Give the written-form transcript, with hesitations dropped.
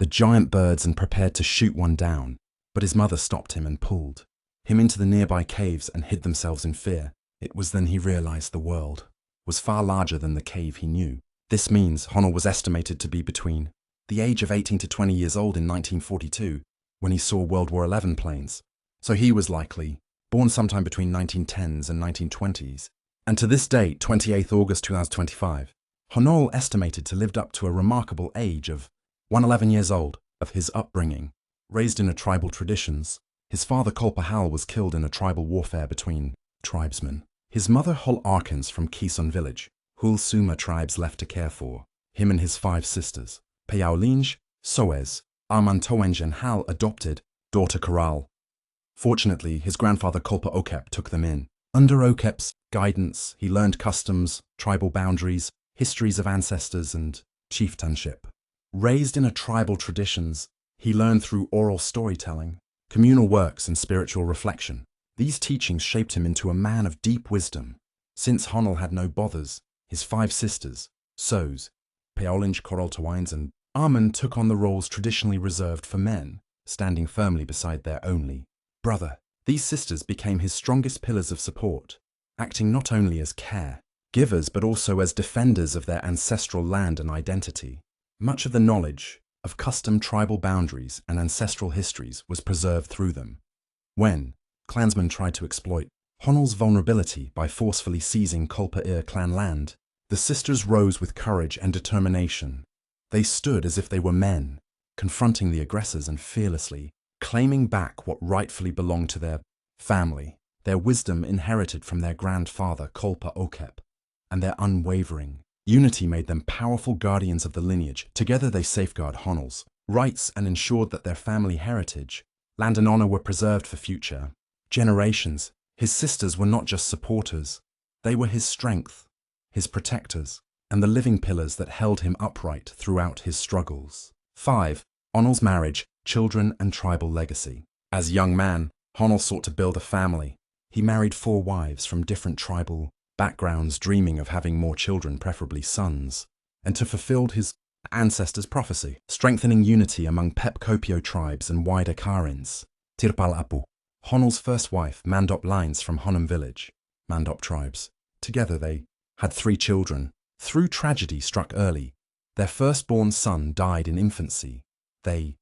the giant birds and prepared to shoot one down, but his mother stopped him and pulled him into the nearby caves and hid themselves in fear. It was then he realized the world was far larger than the cave he knew. This means Honol was estimated to be between the age of 18 to 20 years old in 1942 when he saw World War XI planes. So he was likely born sometime between 1910s and 1920s. And to this date, 28th August 2025, Honol estimated to lived up to a remarkable age of 111 years old. Of his upbringing, raised in a tribal traditions, his father Kolpa Honol was killed in a tribal warfare between tribesmen. His mother Hol Arkans from Kison village, Hul Suma tribes left to care for him and his 5 sisters, Payaolinj, Soez, Armantoenj and Hal adopted daughter Karal. Fortunately, his grandfather Kolpa Okep took them in. Under Okep's guidance, he learned customs, tribal boundaries, histories of ancestors and chieftainship. Raised in a tribal traditions, he learned through oral storytelling, communal works and spiritual reflection. These teachings shaped him into a man of deep wisdom. Since Honol had no bothers, his 5 sisters, Soz, Paolinj Koroltawines and Arman took on the roles traditionally reserved for men, standing firmly beside their only brother. These sisters became his strongest pillars of support, acting not only as care-givers but also as defenders of their ancestral land and identity. Much of the knowledge of custom tribal boundaries and ancestral histories was preserved through them. When clansmen tried to exploit Honol's vulnerability by forcefully seizing Kolpa clan land, the sisters rose with courage and determination. They stood as if they were men, confronting the aggressors and fearlessly claiming back what rightfully belonged to their family. Their wisdom inherited from their grandfather Kolpa Okep, and their unwavering unity made them powerful guardians of the lineage. Together they safeguard Honol's rights and ensured that their family heritage, land and honor were preserved for future generations. His sisters were not just supporters, they were his strength, his protectors, and the living pillars that held him upright throughout his struggles. 5. Honol's marriage, children and tribal legacy. As a young man, Honol sought to build a family. He married 4 wives from different tribal backgrounds, dreaming of having more children, preferably sons, and to fulfill his ancestors' prophecy, strengthening unity among Pep-Kopio tribes and wider Karins. Tirpal Apu. Honol's first wife, Mandop Lines from Honam village, Mandop tribes. Together they had 3 children. Through tragedy struck early, their firstborn son died in infancy. They